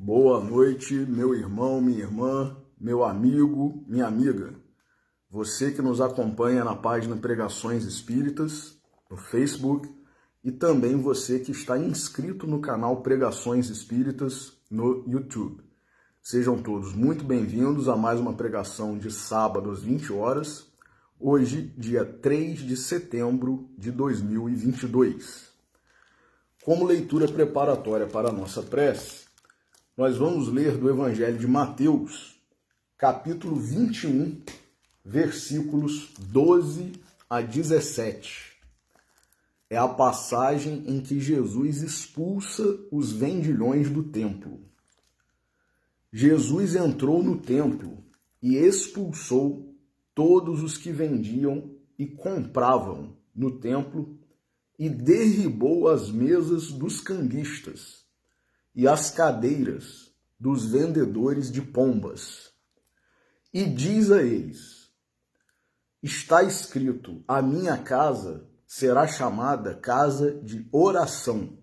Boa noite, meu irmão, minha irmã, meu amigo, minha amiga. Você que nos acompanha na página Pregações Espíritas, no Facebook, e também você que está inscrito no canal Pregações Espíritas no YouTube. Sejam todos muito bem-vindos a mais uma pregação de sábado às 20 horas, hoje, dia 3 de setembro de 2022. Como leitura preparatória para a nossa prece, nós vamos ler do Evangelho de Mateus, capítulo 21, versículos 12 a 17. É a passagem em que Jesus expulsa os vendilhões do templo. Jesus entrou no templo e expulsou todos os que vendiam e compravam no templo e derribou as mesas dos cambistas e as cadeiras dos vendedores de pombas. E diz a eles: está escrito, a minha casa será chamada casa de oração,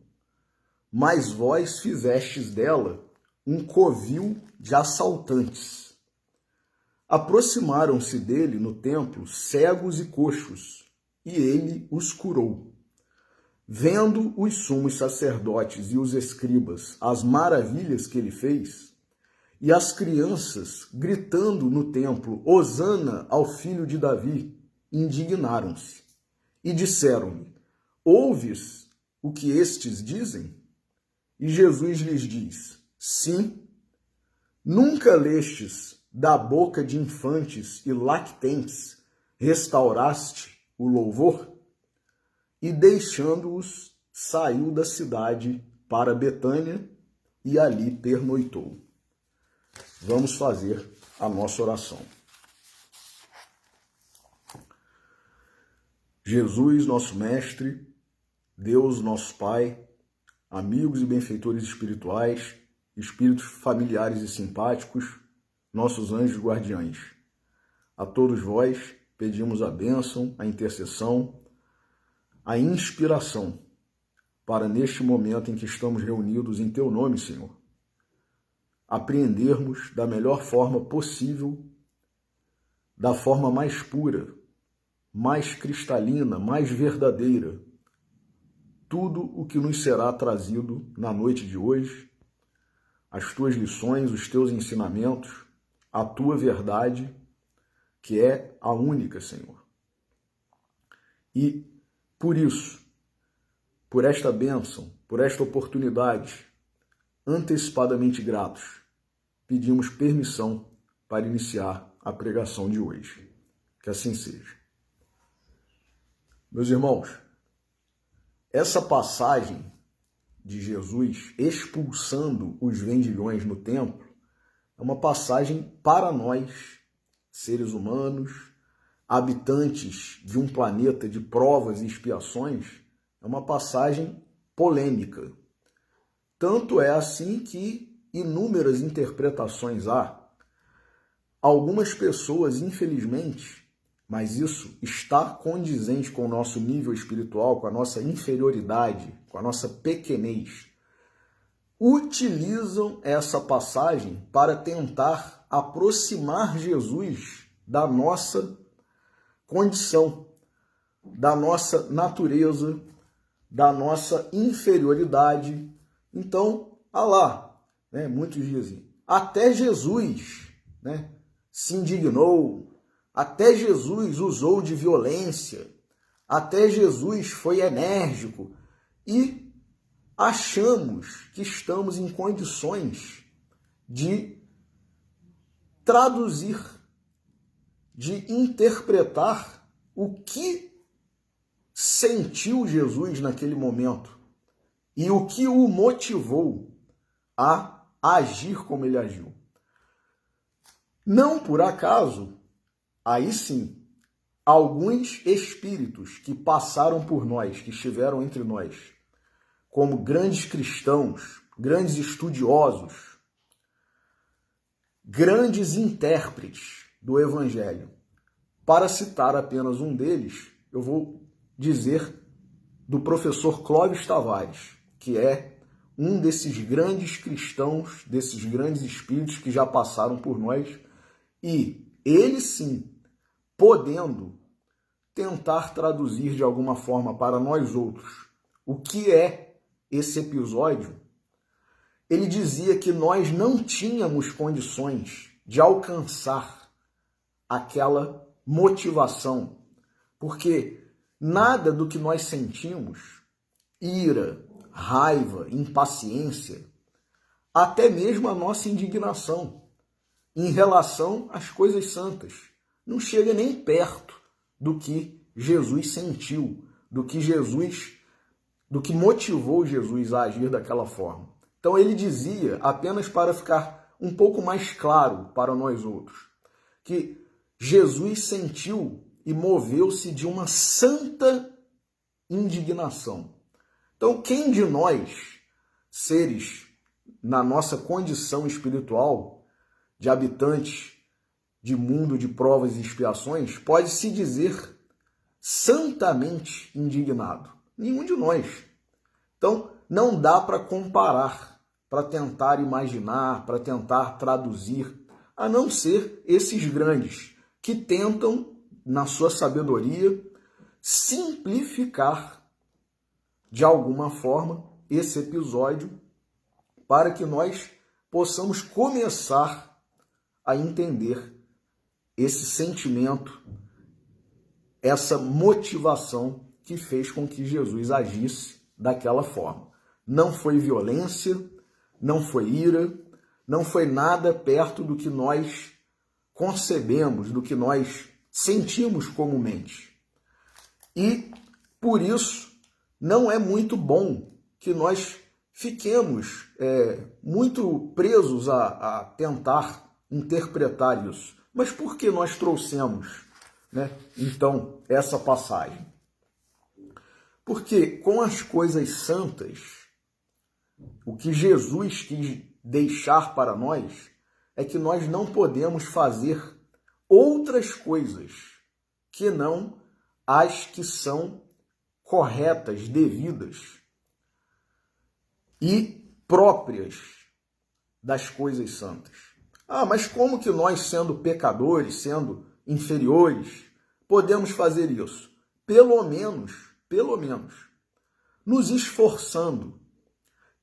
mas vós fizestes dela um covil de assaltantes. Aproximaram-se dele no templo cegos e coxos, e ele os curou. Vendo os sumos sacerdotes e os escribas as maravilhas que ele fez, e as crianças gritando no templo, Hosana ao filho de Davi, indignaram-se e disseram-lhe: ouves o que estes dizem? E Jesus lhes diz: sim. Nunca lestes da boca de infantes e lactentes restauraste o louvor? E deixando-os, saiu da cidade para Betânia e ali pernoitou. Vamos fazer a nossa oração. Jesus, nosso Mestre, Deus, nosso Pai, amigos e benfeitores espirituais, espíritos familiares e simpáticos, nossos anjos guardiães. A todos vós pedimos a bênção, a intercessão, a inspiração para, neste momento em que estamos reunidos em Teu nome, Senhor, apreendermos da melhor forma possível, da forma mais pura, mais cristalina, mais verdadeira, tudo o que nos será trazido na noite de hoje, as Tuas lições, os Teus ensinamentos, a Tua verdade, que é a única, Senhor. E por isso, por esta bênção, por esta oportunidade, antecipadamente gratos, pedimos permissão para iniciar a pregação de hoje. Que assim seja. Meus irmãos, essa passagem de Jesus expulsando os vendilhões no templo é uma passagem para nós, seres humanos, habitantes de um planeta de provas e expiações, é uma passagem polêmica. Tanto é assim que inúmeras interpretações há. Algumas pessoas, infelizmente, mas isso está condizente com o nosso nível espiritual, com a nossa inferioridade, com a nossa pequenez, utilizam essa passagem para tentar aproximar Jesus da nossa condição, da nossa natureza, da nossa inferioridade. Então, muitos dizem, até Jesus, se indignou, até Jesus usou de violência, até Jesus foi enérgico, e achamos que estamos em condições de traduzir, de interpretar o que sentiu Jesus naquele momento e o que o motivou a agir como ele agiu. Não por acaso, aí sim, alguns espíritos que passaram por nós, que estiveram entre nós, como grandes cristãos, grandes estudiosos, grandes intérpretes do Evangelho. Para citar apenas um deles, eu vou dizer do professor Clóvis Tavares, que é um desses grandes cristãos, desses grandes espíritos que já passaram por nós, e ele sim, podendo tentar traduzir de alguma forma para nós outros o que é esse episódio, ele dizia que nós não tínhamos condições de alcançar aquela motivação, porque nada do que nós sentimos, ira, raiva, impaciência, até mesmo a nossa indignação em relação às coisas santas, não chega nem perto do que Jesus sentiu, do que motivou Jesus a agir daquela forma. Então ele dizia, apenas para ficar um pouco mais claro para nós outros, que Jesus sentiu e moveu-se de uma santa indignação. Então, quem de nós, seres na nossa condição espiritual, de habitantes de mundo de provas e expiações, pode se dizer santamente indignado? Nenhum de nós. Então, não dá para comparar, para tentar imaginar, para tentar traduzir, a não ser esses grandes que tentam, na sua sabedoria, simplificar de alguma forma esse episódio para que nós possamos começar a entender esse sentimento, essa motivação que fez com que Jesus agisse daquela forma. Não foi violência, não foi ira, não foi nada perto do que nós concebemos, do que nós sentimos comumente. E, por isso, não é muito bom que nós fiquemos muito presos a tentar interpretar isso. Mas por que nós trouxemos, então, essa passagem? Porque com as coisas santas, o que Jesus quis deixar para nós é que nós não podemos fazer outras coisas que não as que são corretas, devidas e próprias das coisas santas. Mas como que nós, sendo pecadores, sendo inferiores, podemos fazer isso? Pelo menos, nos esforçando,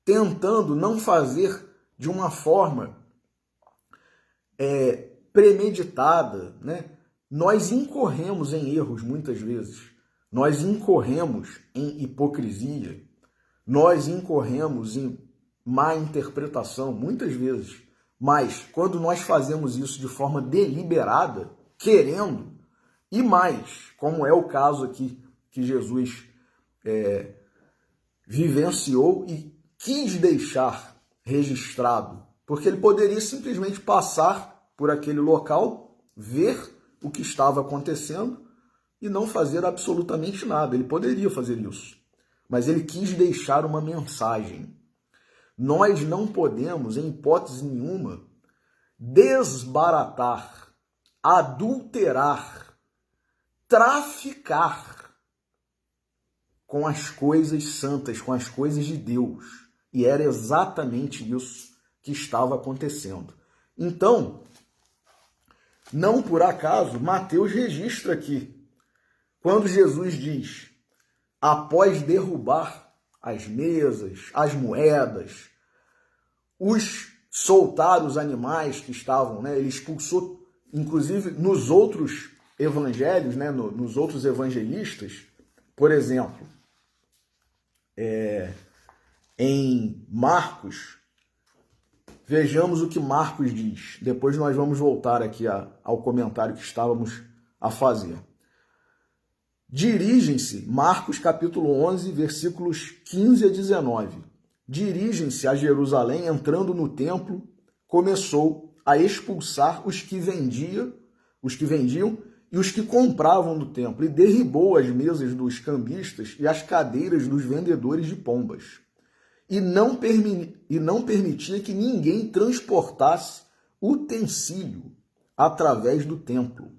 tentando não fazer de uma forma premeditada, Nós incorremos em erros muitas vezes, nós incorremos em hipocrisia, nós incorremos em má interpretação muitas vezes, mas quando nós fazemos isso de forma deliberada, querendo, e mais, como é o caso aqui que Jesus vivenciou e quis deixar registrado, porque ele poderia simplesmente passar por aquele local, ver o que estava acontecendo e não fazer absolutamente nada. Ele poderia fazer isso, mas ele quis deixar uma mensagem. Nós não podemos, em hipótese nenhuma, desbaratar, adulterar, traficar com as coisas santas, com as coisas de Deus. E era exatamente isso que estava acontecendo. Então, não por acaso, Mateus registra aqui, quando Jesus diz, após derrubar as mesas, as moedas, soltar os animais que estavam, ele expulsou, inclusive nos outros evangelhos, nos outros evangelistas, por exemplo, em Marcos, vejamos o que Marcos diz. Depois nós vamos voltar aqui ao comentário que estávamos a fazer. Dirigem-se, Marcos capítulo 11, versículos 15 a 19. Dirigem-se a Jerusalém, entrando no templo, começou a expulsar os que vendiam e os que compravam no templo, e derribou as mesas dos cambistas e as cadeiras dos vendedores de pombas. E não permitia que ninguém transportasse utensílio através do templo.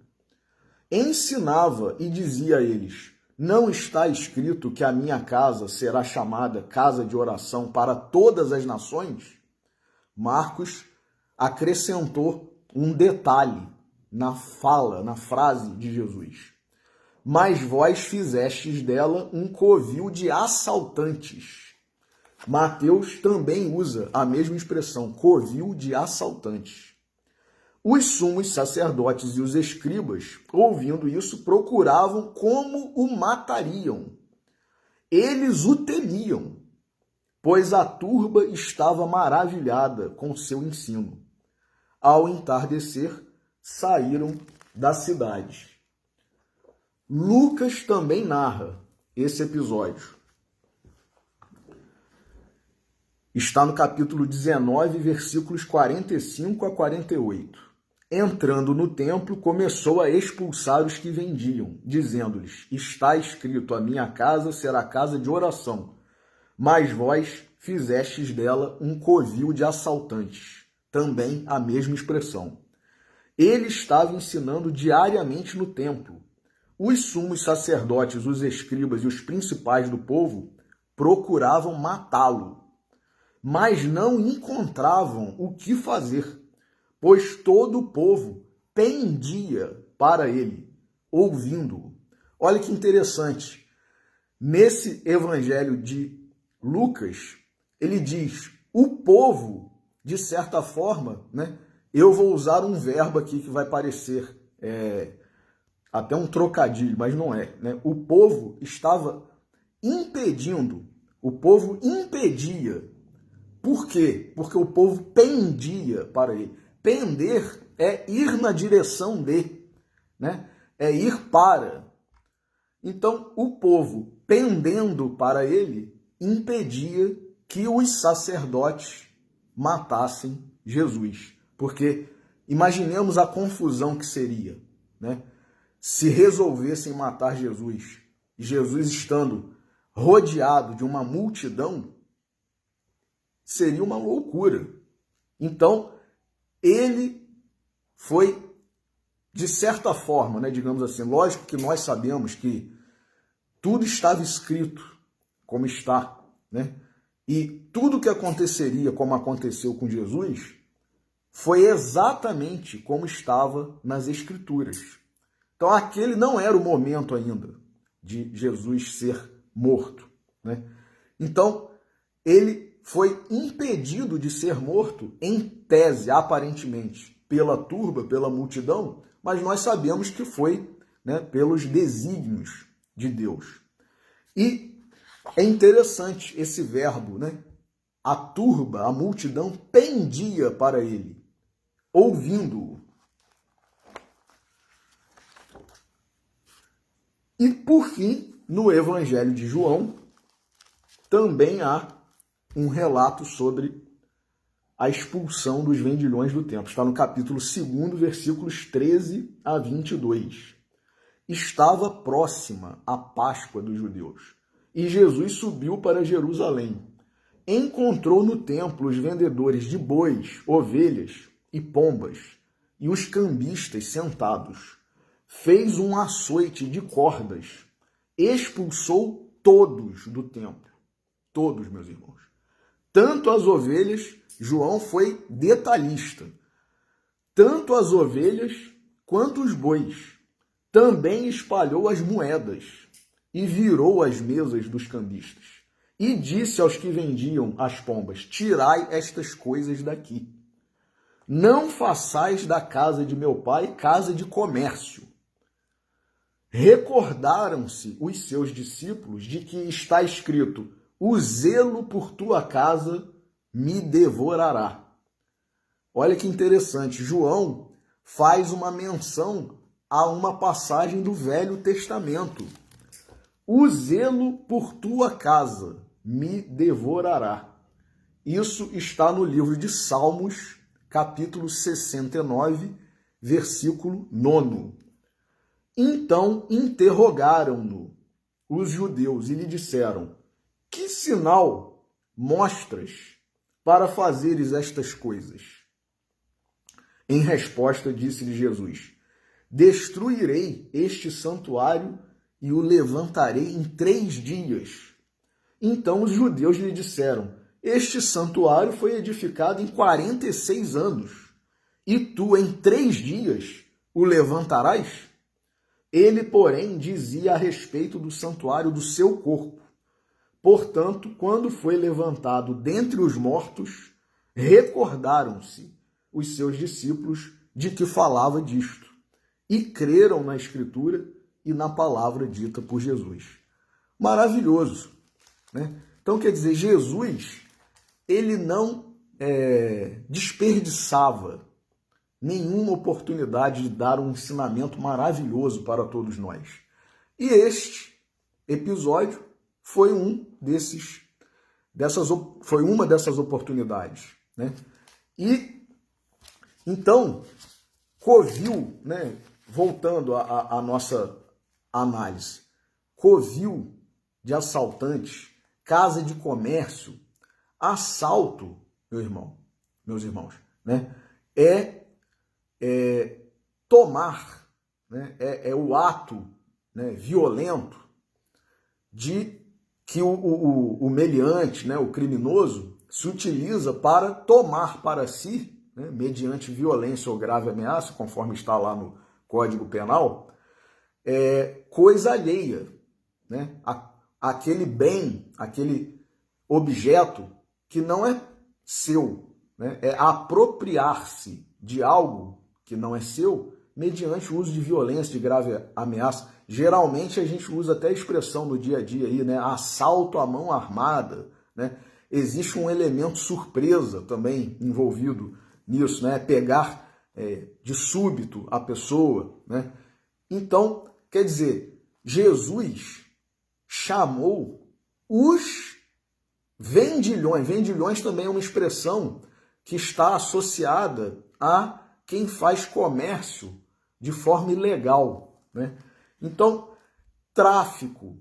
Ensinava e dizia a eles, Não está escrito que a minha casa será chamada casa de oração para todas as nações? Marcos acrescentou um detalhe na fala, na frase de Jesus. Mas vós fizestes dela um covil de assaltantes. Mateus também usa a mesma expressão, covil de assaltantes. Os sumos sacerdotes e os escribas, ouvindo isso, procuravam como o matariam. Eles o temiam, pois a turba estava maravilhada com seu ensino. Ao entardecer, saíram da cidade. Lucas também narra esse episódio. Está no capítulo 19, versículos 45 a 48. Entrando no templo, começou a expulsar os que vendiam, dizendo-lhes: está escrito, a minha casa será casa de oração, mas vós fizestes dela um covil de assaltantes. Também a mesma expressão. Ele estava ensinando diariamente no templo. Os sumos sacerdotes, os escribas e os principais do povo procuravam matá-lo, mas não encontravam o que fazer, pois todo o povo pendia para ele, ouvindo-o. Olha que interessante. Nesse evangelho de Lucas, ele diz, o povo, de certa forma, né? Eu vou usar um verbo aqui que vai parecer até um trocadilho, mas não é, né? O povo estava impedindo, o povo impedia. Por quê? Porque o povo pendia para ele. Pender é ir na direção de, né? É ir para. Então, o povo, pendendo para ele, impedia que os sacerdotes matassem Jesus. Porque imaginemos a confusão que seria, né? Se resolvessem matar Jesus, Jesus estando rodeado de uma multidão, seria uma loucura. Então, ele foi, de certa forma, né, digamos assim, lógico que nós sabemos que tudo estava escrito como está, né? E tudo que aconteceria como aconteceu com Jesus foi exatamente como estava nas Escrituras. Então, aquele não era o momento ainda de Jesus ser morto, né? Então, ele foi impedido de ser morto, em tese, aparentemente, pela turba, pela multidão, mas nós sabemos que foi, né, pelos desígnios de Deus. E é interessante esse verbo, né? A turba, a multidão, pendia para ele, ouvindo-o. E, por fim, no Evangelho de João, também há um relato sobre a expulsão dos vendilhões do templo. Está no capítulo 2, versículos 13 a 22. Estava próxima a Páscoa dos judeus, e Jesus subiu para Jerusalém. Encontrou no templo os vendedores de bois, ovelhas e pombas, e os cambistas sentados. Fez um açoite de cordas, expulsou todos do templo. Todos, meus irmãos. Tanto as ovelhas, João foi detalhista, tanto as ovelhas quanto os bois. Também espalhou as moedas e virou as mesas dos cambistas. E disse aos que vendiam as pombas, tirai estas coisas daqui. Não façais da casa de meu pai casa de comércio. Recordaram-se os seus discípulos de que está escrito, o zelo por tua casa me devorará. Olha que interessante, João faz uma menção a uma passagem do Velho Testamento. O zelo por tua casa me devorará. Isso está no livro de Salmos, capítulo 69, versículo 9. Então interrogaram-no os judeus e lhe disseram, que sinal mostras para fazeres estas coisas? Em resposta, disse-lhe Jesus, destruirei este santuário e o levantarei em 3 dias. Então os judeus lhe disseram: este santuário foi edificado em 46 anos, e tu em 3 dias o levantarás? Ele, porém, dizia a respeito do santuário do seu corpo. Portanto, quando foi levantado dentre os mortos, recordaram-se os seus discípulos de que falava disto, e creram na Escritura e na palavra dita por Jesus. Maravilhoso, né? Então, quer dizer, Jesus, ele não desperdiçava nenhuma oportunidade de dar um ensinamento maravilhoso para todos nós. E este episódio foi foi uma dessas oportunidades, né? E então covil, né? Voltando à nossa análise, covil de assaltantes, casa de comércio, assalto, meus irmãos, né? Tomar, né? É o ato, né, violento de que o meliante, né, o criminoso, se utiliza para tomar para si, né, mediante violência ou grave ameaça, conforme está lá no Código Penal, coisa alheia, né? Aquele bem, aquele objeto que não é seu, né? É apropriar-se de algo que não é seu mediante o uso de violência, de grave ameaça. Geralmente a gente usa até a expressão no dia a dia aí, né? Assalto à mão armada, né? Existe um elemento surpresa também envolvido nisso, né? Pegar de súbito a pessoa, né? Então, quer dizer, Jesus chamou os vendilhões. Vendilhões também é uma expressão que está associada a quem faz comércio de forma ilegal, né? Então, tráfico,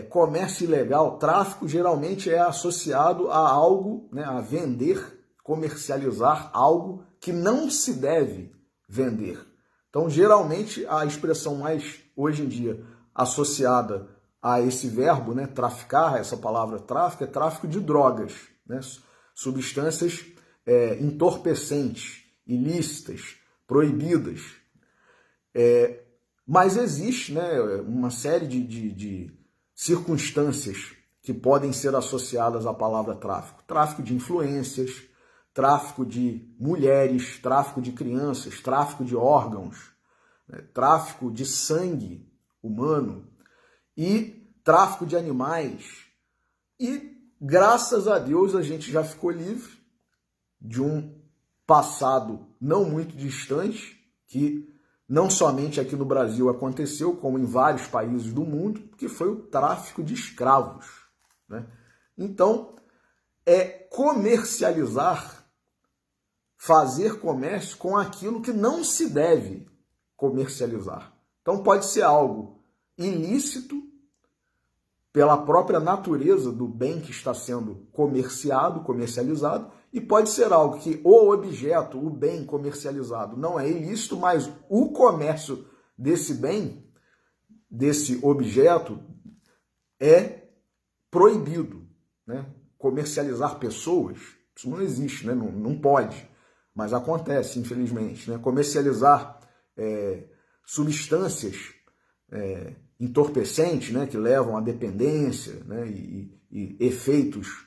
comércio ilegal, tráfico geralmente é associado a algo, né, a vender, comercializar algo que não se deve vender. Então, geralmente, a expressão mais, hoje em dia, associada a esse verbo, né, traficar, essa palavra tráfico, é tráfico de drogas, né, substâncias entorpecentes, ilícitas, proibidas. Mas existe, né, uma série de circunstâncias que podem ser associadas à palavra tráfico. Tráfico de influências, tráfico de mulheres, tráfico de crianças, tráfico de órgãos, né, tráfico de sangue humano e tráfico de animais. E, graças a Deus, a gente já ficou livre de um passado não muito distante, que não somente aqui no Brasil aconteceu, como em vários países do mundo, que foi o tráfico de escravos, né? Então, comercializar, fazer comércio com aquilo que não se deve comercializar. Então, pode ser algo ilícito, pela própria natureza do bem que está sendo comercializado, e pode ser algo que o objeto, o bem comercializado, não é ilícito, mas o comércio desse bem, desse objeto, é proibido, né? Comercializar pessoas, isso não existe, né? Não pode, mas acontece, infelizmente, né? Comercializar substâncias entorpecentes, né, que levam à dependência, né, e efeitos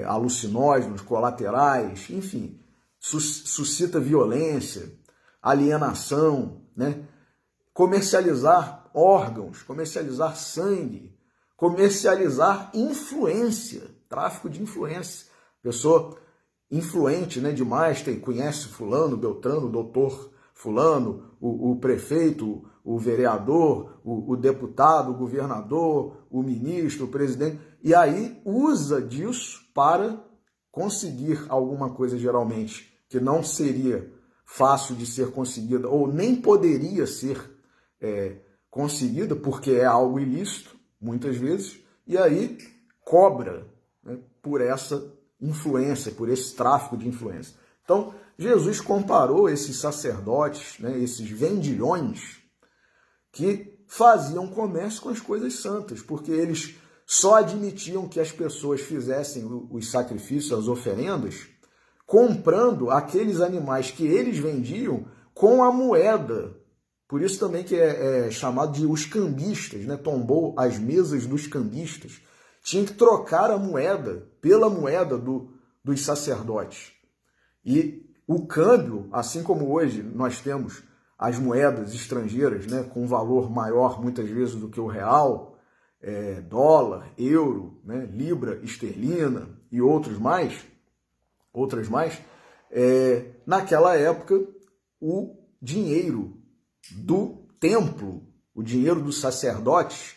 alucinógenos, colaterais, enfim, suscita violência, alienação, né? Comercializar órgãos, comercializar sangue, comercializar influência, tráfico de influência. Pessoa influente, né, demais, conhece fulano, beltrano, doutor fulano, o prefeito, o vereador, o deputado, o governador, o ministro, o presidente, e aí usa disso para conseguir alguma coisa, geralmente, que não seria fácil de ser conseguida, ou nem poderia ser conseguida, porque é algo ilícito, muitas vezes, e aí cobra, né, por essa influência, por esse tráfico de influência. Então, Jesus comparou esses sacerdotes, né, esses vendilhões, que faziam comércio com as coisas santas, porque eles só admitiam que as pessoas fizessem os sacrifícios, as oferendas, comprando aqueles animais que eles vendiam com a moeda. Por isso também que é chamado de os cambistas, né? Tombou as mesas dos cambistas. Tinha que trocar a moeda pela moeda dos sacerdotes. E o câmbio, assim como hoje nós temos as moedas estrangeiras, né, com valor maior muitas vezes do que o real, dólar, euro, né, libra esterlina e outras mais, naquela época o dinheiro do templo, o dinheiro dos sacerdotes,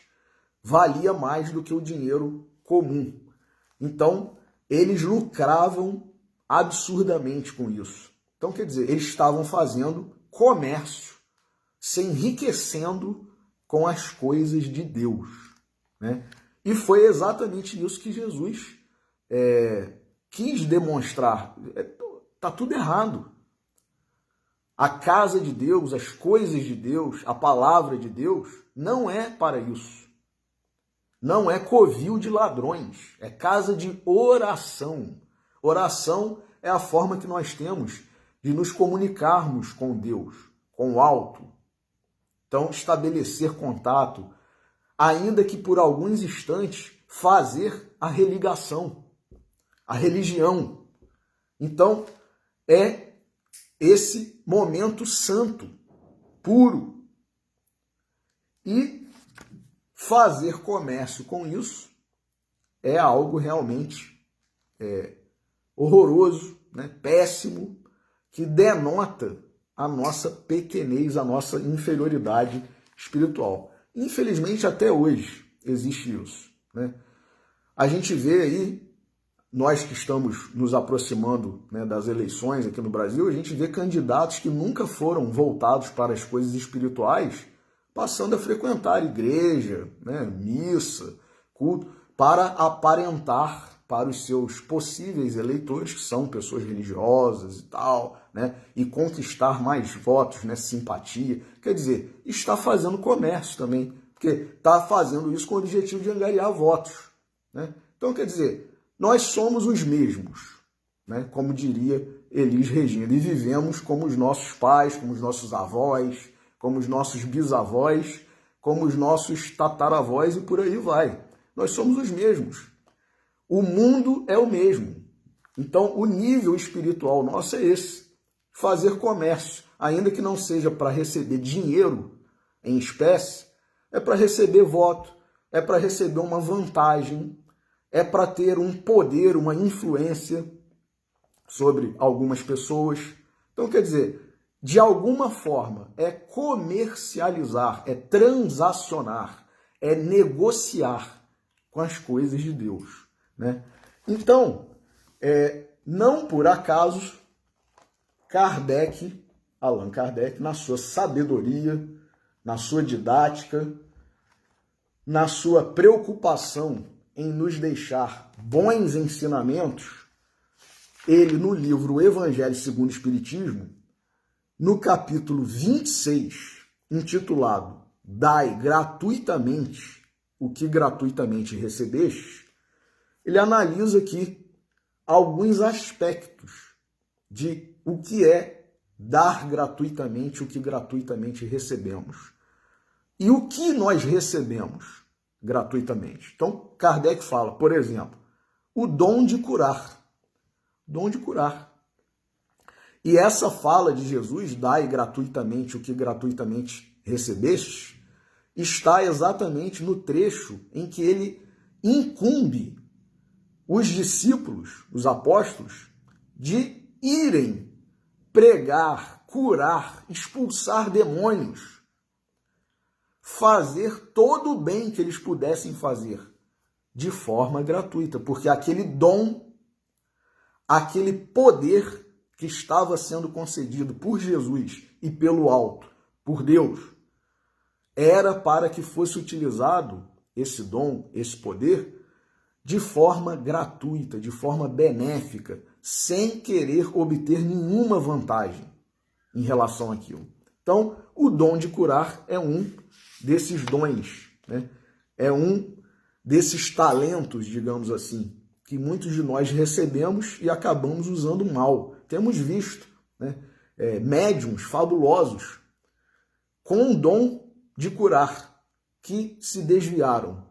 valia mais do que o dinheiro comum. Então, eles lucravam absurdamente com isso. Então, quer dizer, eles estavam fazendo comércio, se enriquecendo com as coisas de Deus, né? E foi exatamente isso que Jesus quis demonstrar. Está tudo errado. A casa de Deus, as coisas de Deus, a palavra de Deus, não é para isso. Não é covil de ladrões, é casa de oração. Oração é a forma que nós temos de nos comunicarmos com Deus, com o alto. Então, estabelecer contato, ainda que por alguns instantes, fazer a religação, a religião. Então, é esse momento santo, puro. E fazer comércio com isso é algo realmente horroroso, né? Péssimo, que denota a nossa pequenez, a nossa inferioridade espiritual. Infelizmente, até hoje existe isso, né? A gente vê aí, nós que estamos nos aproximando, né, das eleições aqui no Brasil, a gente vê candidatos que nunca foram voltados para as coisas espirituais, passando a frequentar igreja, né, missa, culto, para aparentar para os seus possíveis eleitores, que são pessoas religiosas e tal, né, e conquistar mais votos, né, simpatia. Quer dizer, está fazendo comércio também, porque está fazendo isso com o objetivo de angariar votos, né? Então, quer dizer, nós somos os mesmos, né, como diria Elis Regina, e vivemos como os nossos pais, como os nossos avós, como os nossos bisavós, como os nossos tataravós e por aí vai. Nós somos os mesmos. O mundo é o mesmo. Então, o nível espiritual nosso é esse. Fazer comércio, ainda que não seja para receber dinheiro em espécie, é para receber voto, é para receber uma vantagem, é para ter um poder, uma influência sobre algumas pessoas. Então, quer dizer, de alguma forma, é comercializar, é transacionar, é negociar com as coisas de Deus, né? Então, não por acaso, Allan Kardec, na sua sabedoria, na sua didática, na sua preocupação em nos deixar bons ensinamentos, ele, no livro Evangelho segundo o Espiritismo, no capítulo 26, intitulado Dai gratuitamente o que gratuitamente recebeste, ele analisa aqui alguns aspectos de o que é dar gratuitamente o que gratuitamente recebemos. E o que nós recebemos gratuitamente? Então, Kardec fala, por exemplo, o dom de curar. Dom de curar. E essa fala de Jesus, dai gratuitamente o que gratuitamente recebeste, está exatamente no trecho em que ele incumbe os discípulos, os apóstolos, de irem pregar, curar, expulsar demônios, fazer todo o bem que eles pudessem fazer de forma gratuita, porque aquele dom, aquele poder que estava sendo concedido por Jesus e pelo alto, por Deus, era para que fosse utilizado esse dom, esse poder, de forma gratuita, de forma benéfica, sem querer obter nenhuma vantagem em relação àquilo. Então, o dom de curar é um desses dons, né? É um desses talentos, digamos assim, que muitos de nós recebemos e acabamos usando mal. Temos visto, né, médiuns fabulosos com o dom de curar, que se desviaram,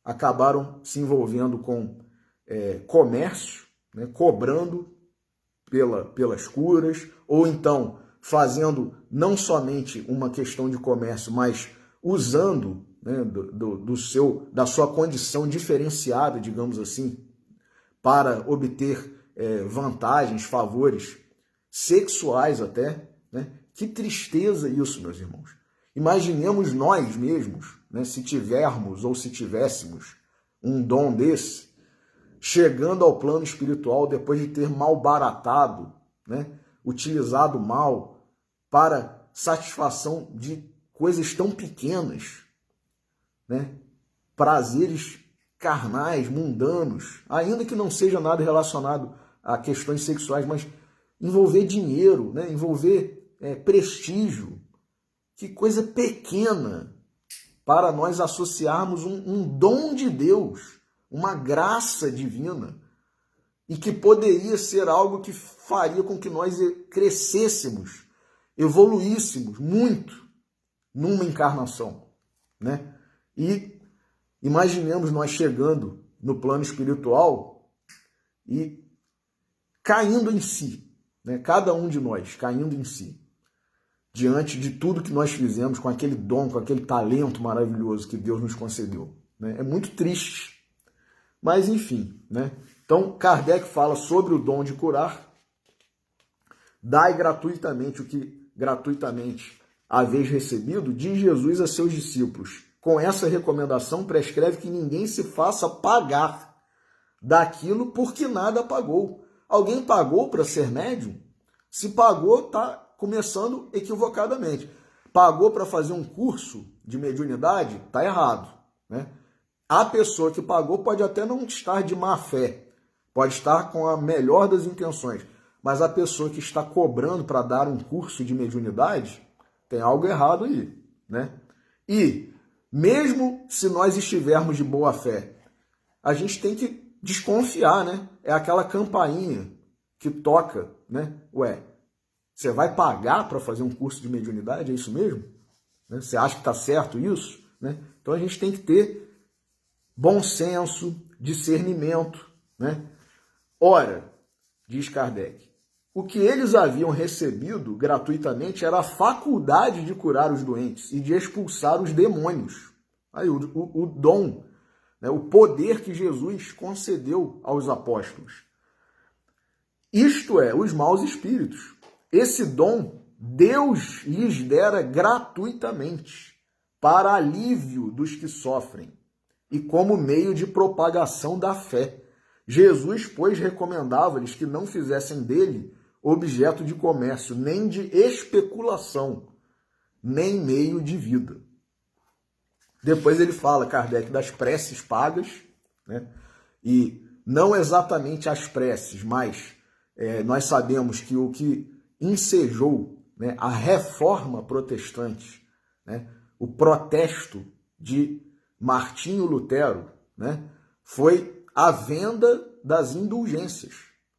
acabaram se envolvendo com comércio, né, cobrando pelas curas, ou então fazendo não somente uma questão de comércio, mas usando, né, da sua condição diferenciada, digamos assim, para obter vantagens, favores sexuais até, né? Que tristeza isso, meus irmãos. Imaginemos nós mesmos, né, se tivermos ou se tivéssemos um dom desse, chegando ao plano espiritual depois de ter malbaratado, né, utilizado mal para satisfação de coisas tão pequenas, né, prazeres carnais, mundanos, ainda que não seja nada relacionado a questões sexuais, mas envolver dinheiro, né, envolver prestígio. Que coisa pequena para nós associarmos um dom de Deus, uma graça divina, e que poderia ser algo que faria com que nós crescêssemos, evoluíssemos muito numa encarnação, né? E imaginemos nós chegando no plano espiritual e caindo em si, né? Cada um de nós caindo em si, diante de tudo que nós fizemos com aquele dom, com aquele talento maravilhoso que Deus nos concedeu, né? É muito triste, mas enfim, né? Então, Kardec fala sobre o dom de curar. Dai gratuitamente o que gratuitamente haveis recebido, diz Jesus a seus discípulos. Com essa recomendação, prescreve que ninguém se faça pagar daquilo porque nada pagou. Alguém pagou para ser médium? Se pagou, está começando equivocadamente. Pagou para fazer um curso de mediunidade? Está errado, né? A pessoa que pagou pode até não estar de má fé, pode estar com a melhor das intenções, mas a pessoa que está cobrando para dar um curso de mediunidade tem algo errado aí, né? E mesmo se nós estivermos de boa fé, a gente tem que desconfiar, né? É aquela campainha que toca, né? Ué, você vai pagar para fazer um curso de mediunidade? É isso mesmo? Né? Você acha que está certo isso? Né? Então a gente tem que ter bom senso, discernimento, né? Ora, diz Kardec, o que eles haviam recebido gratuitamente era a faculdade de curar os doentes e de expulsar os demônios. Aí o dom, né? O poder que Jesus concedeu aos apóstolos. Isto é, os maus espíritos. Esse dom Deus lhes dera gratuitamente para alívio dos que sofrem e como meio de propagação da fé. Jesus, pois, recomendava-lhes que não fizessem dele objeto de comércio, nem de especulação, nem meio de vida. Depois ele fala, Kardec, das preces pagas, né? E não exatamente as preces, mas nós sabemos que o que ensejou, né, a reforma protestante, né, o protesto de Martinho Lutero, né, foi a venda das indulgências,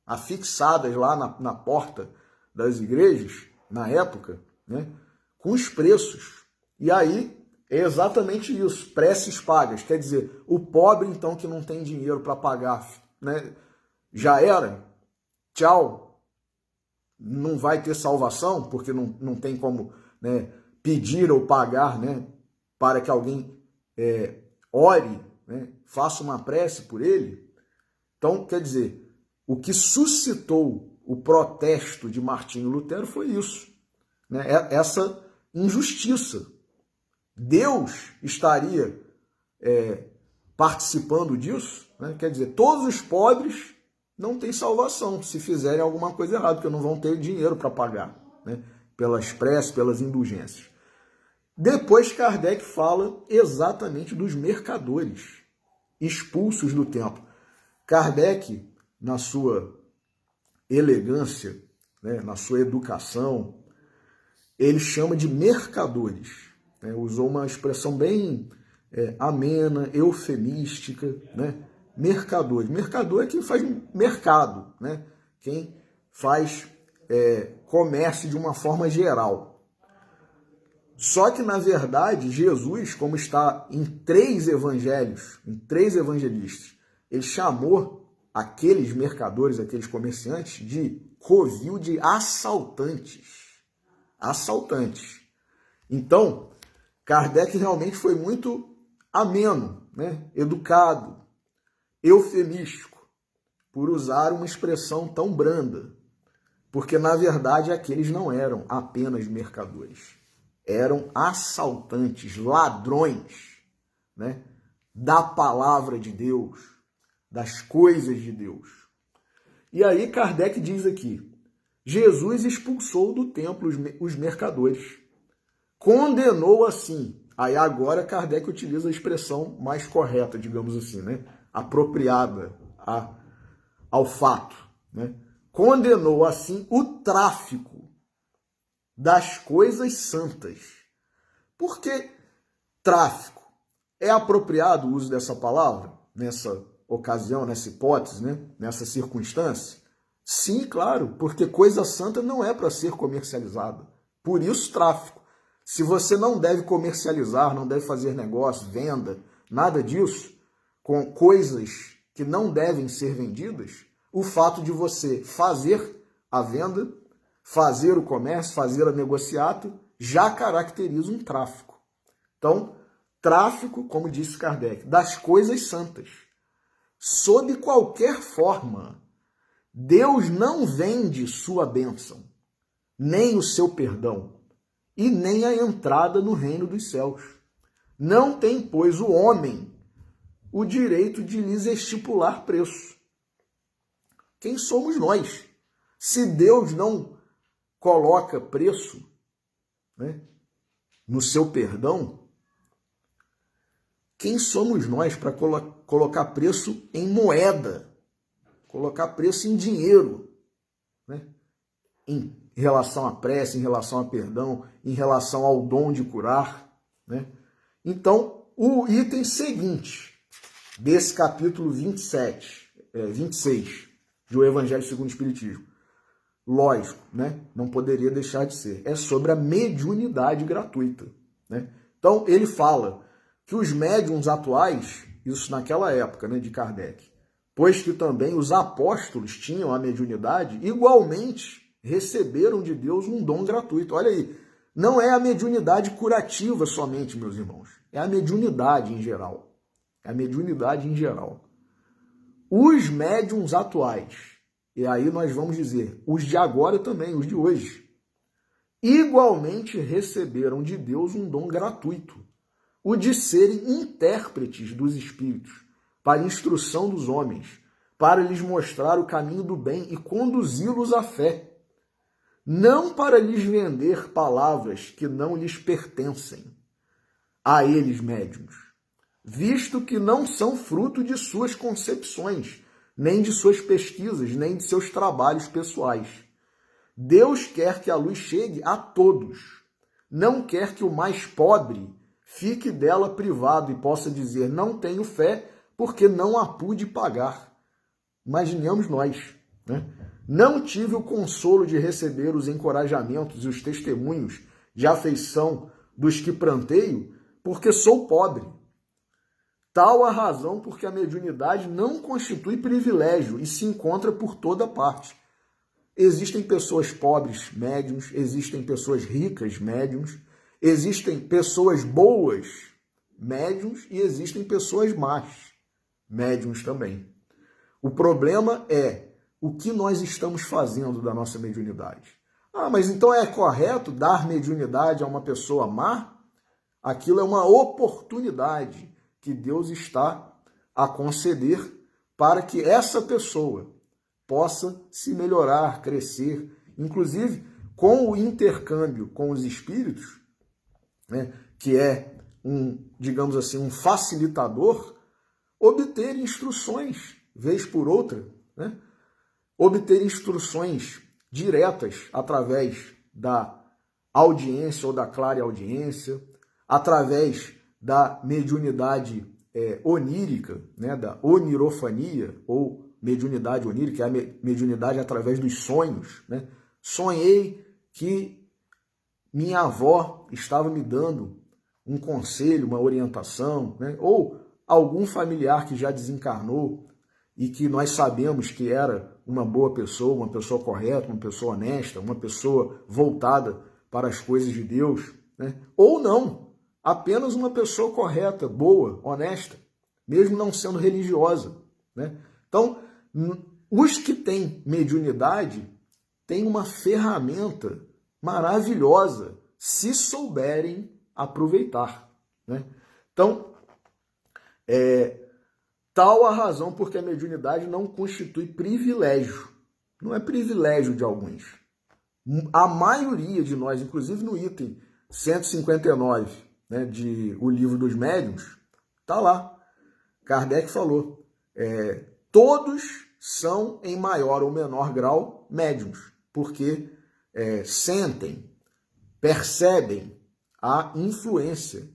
afixadas lá na porta das igrejas, na época, né, com os preços. E aí é exatamente isso, preces pagas. Quer dizer, o pobre, então, que não tem dinheiro para pagar, né, já era, tchau, não vai ter salvação, porque não tem como, né, pedir ou pagar, né, para que alguém ore, né, faça uma prece por ele. Então, quer dizer, o que suscitou o protesto de Martinho Lutero foi isso, né, essa injustiça. Deus estaria participando disso, né? Quer dizer, todos os pobres não têm salvação se fizerem alguma coisa errada, porque não vão ter dinheiro para pagar, né, pelas preces, pelas indulgências. Depois Kardec fala exatamente dos mercadores expulsos do templo. Kardec, na sua elegância, né, na sua educação, ele chama de mercadores. Né? Usou uma expressão bem amena, eufemística, né? Mercadores. Mercador é quem faz mercado, né? Quem faz comércio de uma forma geral. Só que, na verdade, Jesus, como está em 3 evangelhos, em 3 evangelistas, ele chamou aqueles mercadores, aqueles comerciantes, de covil de assaltantes. Assaltantes. Então, Kardec realmente foi muito ameno, né? Educado, eufemístico, por usar uma expressão tão branda. Porque, na verdade, aqueles não eram apenas mercadores. Eram assaltantes, ladrões, né? Da palavra de Deus, das coisas de Deus. E aí Kardec diz aqui, Jesus expulsou do templo os mercadores. Condenou assim. Aí agora Kardec utiliza a expressão mais correta, digamos assim, né? Apropriada ao fato, né? Condenou assim o tráfico das coisas santas. Por que tráfico? É apropriado o uso dessa palavra nessa ocasião, nessa hipótese, né? Nessa circunstância? Sim, claro, porque coisa santa não é para ser comercializada. Por isso, tráfico. Se você não deve comercializar, não deve fazer negócio, venda, nada disso, com coisas que não devem ser vendidas, o fato de você fazer a venda, fazer o comércio, fazer a negociato, já caracteriza um tráfico. Então, tráfico, como disse Kardec, das coisas santas. Sob qualquer forma, Deus não vende sua bênção, nem o seu perdão, e nem a entrada no reino dos céus. Não tem, pois, o homem o direito de lhes estipular preço. Quem somos nós? Se Deus não coloca preço, né, no seu perdão, quem somos nós para colocar preço em moeda, colocar preço em dinheiro, né, em relação à prece, em relação a perdão, em relação ao dom de curar, né? Então, o item seguinte desse capítulo 26 do Evangelho segundo o Espiritismo, lógico, né? Não poderia deixar de ser, é sobre a mediunidade gratuita, né? Então, ele fala que os médiuns atuais, isso naquela época, né, de Kardec, pois que também os apóstolos tinham a mediunidade, igualmente receberam de Deus um dom gratuito. Olha aí, não é a mediunidade curativa somente, meus irmãos, é a mediunidade em geral. É a mediunidade em geral. Os médiuns atuais, e aí nós vamos dizer, os de agora também, os de hoje, igualmente receberam de Deus um dom gratuito, o de serem intérpretes dos espíritos, para instrução dos homens, para lhes mostrar o caminho do bem e conduzi-los à fé, não para lhes vender palavras que não lhes pertencem, a eles médiuns, visto que não são fruto de suas concepções, nem de suas pesquisas, nem de seus trabalhos pessoais. Deus quer que a luz chegue a todos, não quer que o mais pobre fique dela privado e possa dizer, não tenho fé porque não a pude pagar. Imaginemos nós, né? Não tive o consolo de receber os encorajamentos e os testemunhos de afeição dos que pranteio, porque sou pobre. Tal a razão porque a mediunidade não constitui privilégio e se encontra por toda parte. Existem pessoas pobres médiuns, existem pessoas ricas médiuns, existem pessoas boas médiuns e existem pessoas más médiuns também. O problema é o que nós estamos fazendo da nossa mediunidade. Ah, mas então é correto dar mediunidade a uma pessoa má? Aquilo é uma oportunidade que Deus está a conceder para que essa pessoa possa se melhorar, crescer, inclusive com o intercâmbio com os espíritos, né, que é digamos assim, um facilitador, obter instruções, vez por outra, né? Obter instruções diretas através da audiência ou da clareaudiência, através da mediunidade onírica, né, da onirofania, ou mediunidade onírica, que é a mediunidade através dos sonhos. Né? Sonhei que minha avó estava me dando um conselho, uma orientação, né? Ou algum familiar que já desencarnou e que nós sabemos que era uma boa pessoa, uma pessoa correta, uma pessoa honesta, uma pessoa voltada para as coisas de Deus, né? Ou não, apenas uma pessoa correta, boa, honesta, mesmo não sendo religiosa, né? Então, os que têm mediunidade têm uma ferramenta maravilhosa se souberem aproveitar, né? Então, tal a razão porque a mediunidade não constitui privilégio. Não é privilégio de alguns. A maioria de nós, inclusive no item 159, né, de O Livro dos Médiuns, está lá. Kardec falou, todos são, em maior ou menor grau, médiuns, porque sentem, percebem a influência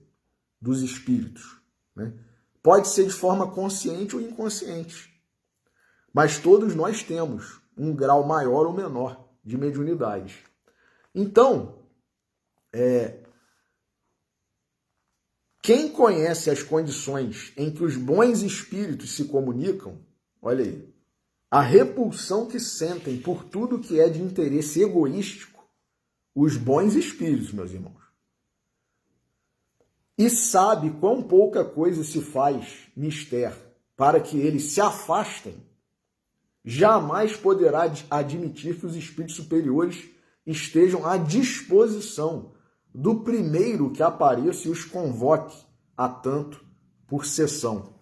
dos espíritos, né? Pode ser de forma consciente ou inconsciente, mas todos nós temos um grau maior ou menor de mediunidade. Então, quem conhece as condições em que os bons espíritos se comunicam, olha aí, a repulsão que sentem por tudo que é de interesse egoístico, os bons espíritos, meus irmãos, e sabe quão pouca coisa se faz mister para que eles se afastem, jamais poderá admitir que os espíritos superiores estejam à disposição do primeiro que apareça e os convoque a tanto por sessão.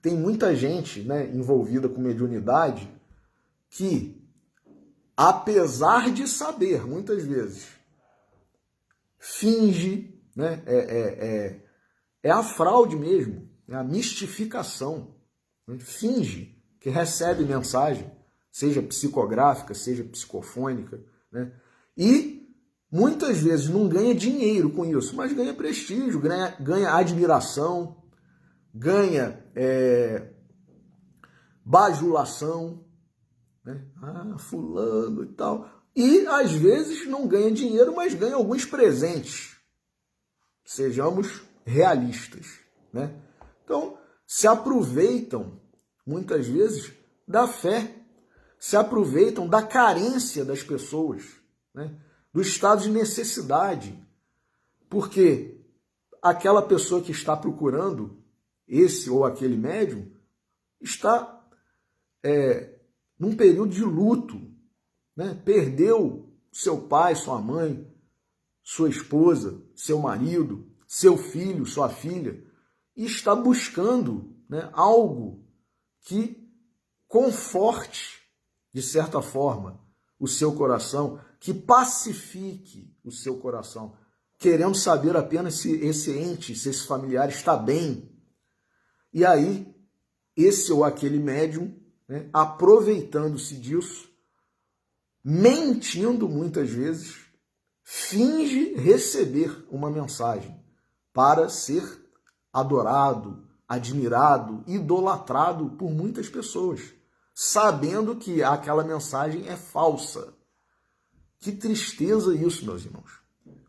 Tem muita gente, né, envolvida com mediunidade que, apesar de saber, muitas vezes, finge, né, é a fraude mesmo, é a mistificação. Né? Finge que recebe mensagem, seja psicográfica, seja psicofônica, né? E muitas vezes não ganha dinheiro com isso, mas ganha prestígio, ganha admiração, ganha bajulação, né? Ah, fulano e tal. E às vezes não ganha dinheiro, mas ganha alguns presentes. Sejamos realistas, né? Então, se aproveitam, muitas vezes, da fé, se aproveitam da carência das pessoas, né? Do estado de necessidade, porque aquela pessoa que está procurando esse ou aquele médium está num período de luto, né? Perdeu seu pai, sua mãe, sua esposa, seu marido, seu filho, sua filha, e está buscando, né, algo que conforte, de certa forma, o seu coração, que pacifique o seu coração, querendo saber apenas se esse ente, se esse familiar está bem. E aí, esse ou aquele médium, né, aproveitando-se disso, mentindo muitas vezes, finge receber uma mensagem para ser adorado, admirado, idolatrado por muitas pessoas, sabendo que aquela mensagem é falsa. Que tristeza isso, meus irmãos.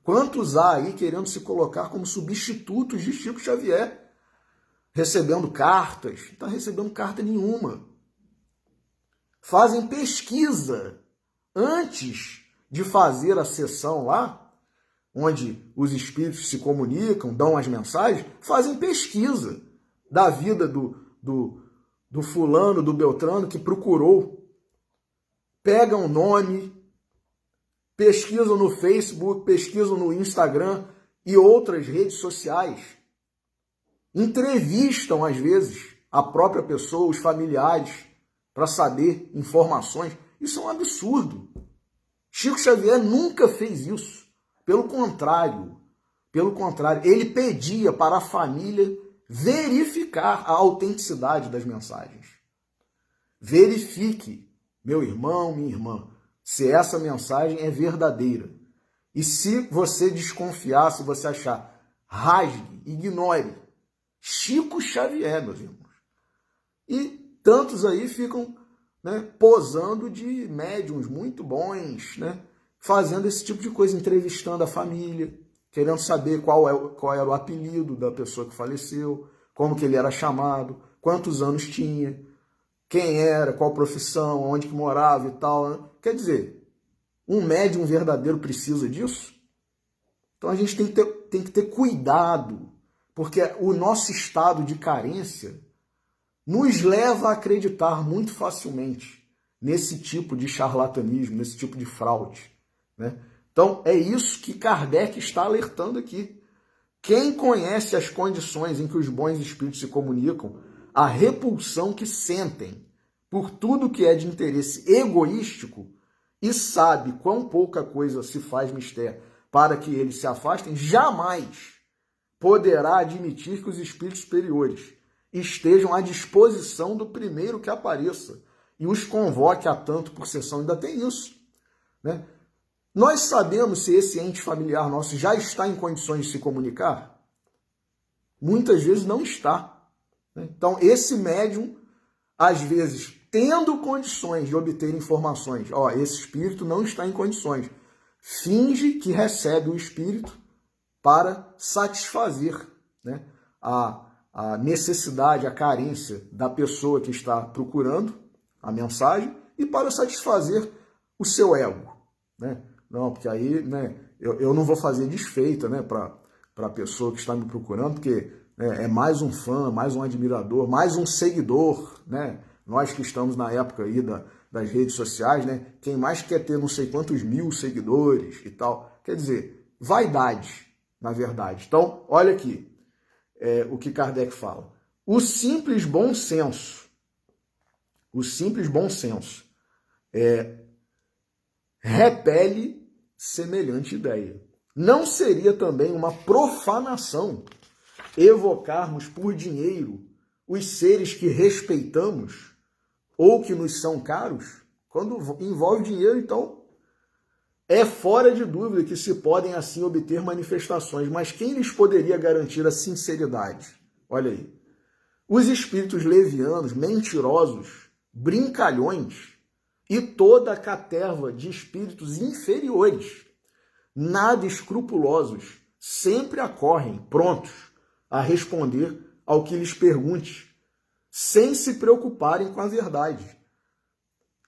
Quantos há aí querendo se colocar como substitutos de Chico Xavier, recebendo cartas? Não está recebendo carta nenhuma. Fazem pesquisa antes de fazer a sessão lá, onde os espíritos se comunicam, dão as mensagens, fazem pesquisa da vida do fulano, do Beltrano que procurou. Pegam o nome, pesquisam no Facebook, pesquisam no Instagram e outras redes sociais. Entrevistam, às vezes, a própria pessoa, os familiares, para saber informações. Isso é um absurdo. Chico Xavier nunca fez isso. Pelo contrário, ele pedia para a família verificar a autenticidade das mensagens. Verifique, meu irmão, minha irmã, se essa mensagem é verdadeira. E se você desconfiar, se você achar, rasgue, ignore. Chico Xavier, meus irmãos. E tantos aí ficam, né, posando de médiums muito bons, né, fazendo esse tipo de coisa, entrevistando a família, querendo saber qual era o apelido da pessoa que faleceu, como que ele era chamado, quantos anos tinha, quem era, qual profissão, onde que morava e tal. Né? Quer dizer, um médium verdadeiro precisa disso? Então a gente tem que ter cuidado, porque o nosso estado de carência nos leva a acreditar muito facilmente nesse tipo de charlatanismo, nesse tipo de fraude. Né? Então é isso que Kardec está alertando aqui. Quem conhece as condições em que os bons espíritos se comunicam, a repulsão que sentem por tudo que é de interesse egoístico e sabe quão pouca coisa se faz mister para que eles se afastem, jamais poderá admitir que os espíritos superiores estejam à disposição do primeiro que apareça e os convoque a tanto por sessão. Ainda tem isso, né? Nós sabemos se esse ente familiar nosso já está em condições de se comunicar? Muitas vezes não está. Então, esse médium, às vezes, tendo condições de obter informações, esse espírito não está em condições, finge que recebe o espírito para satisfazer, né, a necessidade, a carência da pessoa que está procurando a mensagem e para satisfazer o seu ego, né? Não, porque aí, né, eu não vou fazer desfeita, né, para a pessoa que está me procurando, porque, né, é mais um fã, mais um admirador, mais um seguidor, né? Nós que estamos na época aí das redes sociais, né? Quem mais quer ter não sei quantos mil seguidores e tal. Quer dizer, vaidade, na verdade. Então, olha aqui o que Kardec fala. O simples bom senso repele semelhante ideia. Não seria também uma profanação evocarmos por dinheiro os seres que respeitamos ou que nos são caros? Quando envolve dinheiro, então, é fora de dúvida que se podem assim obter manifestações, mas quem lhes poderia garantir a sinceridade? Olha aí. Os espíritos levianos, mentirosos, brincalhões e toda a caterva de espíritos inferiores, nada escrupulosos, sempre acorrem prontos a responder ao que lhes pergunte, sem se preocuparem com a verdade.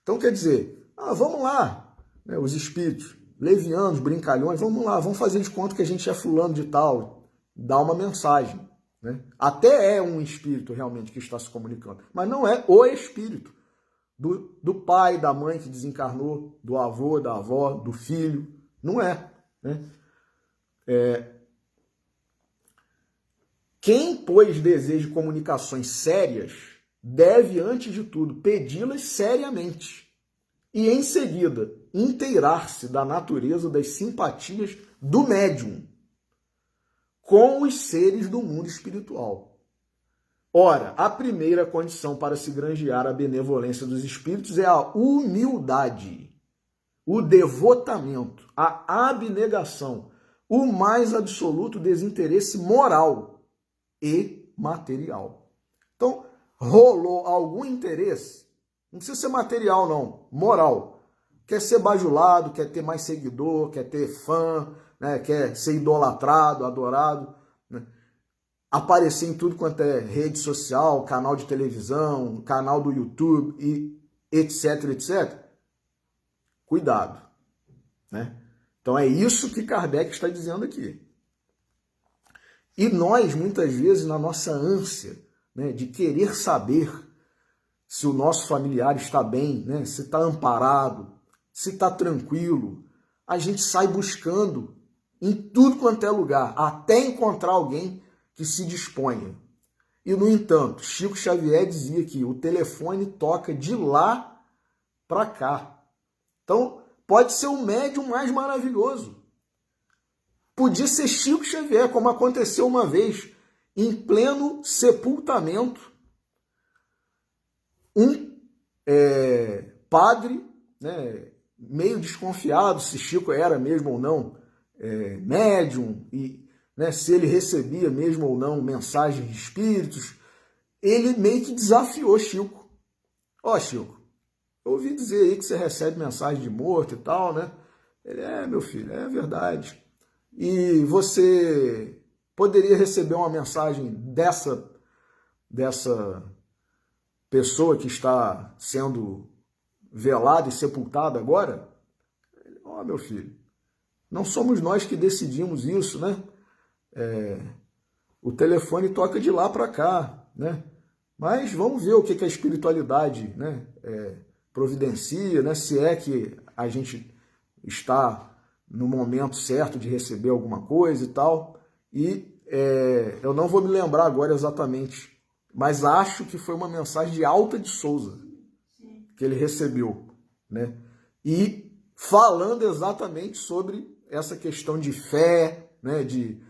Então quer dizer, vamos lá, né, os espíritos levianos, brincalhões, vamos lá, vamos fazer de conta que a gente é fulano de tal, dá uma mensagem. Né? Até é um espírito realmente que está se comunicando, mas não é o espírito do pai, da mãe que desencarnou, do avô, da avó, do filho, não é. Né? Quem, pois, deseja comunicações sérias, deve, antes de tudo, pedi-las seriamente e, em seguida, inteirar-se da natureza das simpatias do médium com os seres do mundo espiritual. Ora, a primeira condição para se granjear a benevolência dos espíritos é a humildade, o devotamento, a abnegação, o mais absoluto desinteresse moral e material. Então, rolou algum interesse, não precisa ser material não, moral. Quer ser bajulado, quer ter mais seguidor, quer ter fã, né, quer ser idolatrado, adorado, né, aparecer em tudo quanto é rede social, canal de televisão, canal do YouTube, e etc, etc. Cuidado. Né? Então é isso que Kardec está dizendo aqui. E nós, muitas vezes, na nossa ânsia, né, de querer saber se o nosso familiar está bem, né, se está amparado, se está tranquilo, a gente sai buscando em tudo quanto é lugar, até encontrar alguém que se disponha. E, no entanto, Chico Xavier dizia que o telefone toca de lá para cá. Então, pode ser o médium mais maravilhoso. Podia ser Chico Xavier, como aconteceu uma vez, em pleno sepultamento, um padre, né, meio desconfiado se Chico era mesmo ou não, médium, e né, se ele recebia mesmo ou não mensagens de espíritos, ele meio que desafiou Chico. Ó, Chico, eu ouvi dizer aí que você recebe mensagem de morto e tal, né? Ele, meu filho, é verdade. E você poderia receber uma mensagem dessa pessoa que está sendo velada e sepultada agora? Ó, meu filho, não somos nós que decidimos isso, né? O telefone toca de lá para cá, né? Mas vamos ver o que a espiritualidade, né, providencia, né? Se é que a gente está no momento certo de receber alguma coisa e tal. E eu não vou me lembrar agora exatamente, mas acho que foi uma mensagem de Alta de Souza que ele recebeu, né? E falando exatamente sobre essa questão de fé, né? De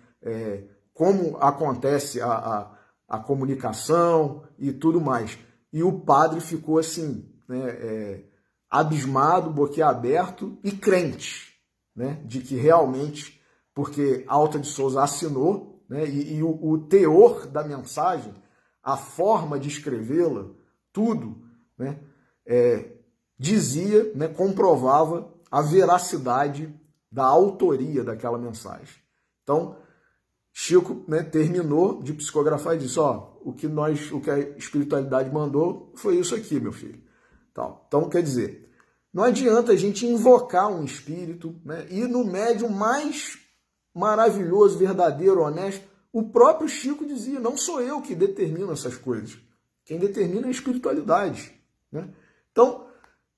como acontece a comunicação e tudo mais. E o padre ficou assim, né? Abismado, boquiaberto e crente, né? De que realmente, porque Alta de Souza assinou, né? E o teor da mensagem, a forma de escrevê-la, tudo, né? Dizia, né? Comprovava a veracidade da autoria daquela mensagem. Então, Chico, né, terminou de psicografar e disse, ó, o que a espiritualidade mandou foi isso aqui, meu filho. Então, quer dizer, não adianta a gente invocar um espírito, né, e no médium mais maravilhoso, verdadeiro, honesto, o próprio Chico dizia, não sou eu que determino essas coisas. Quem determina é a espiritualidade, né? Então,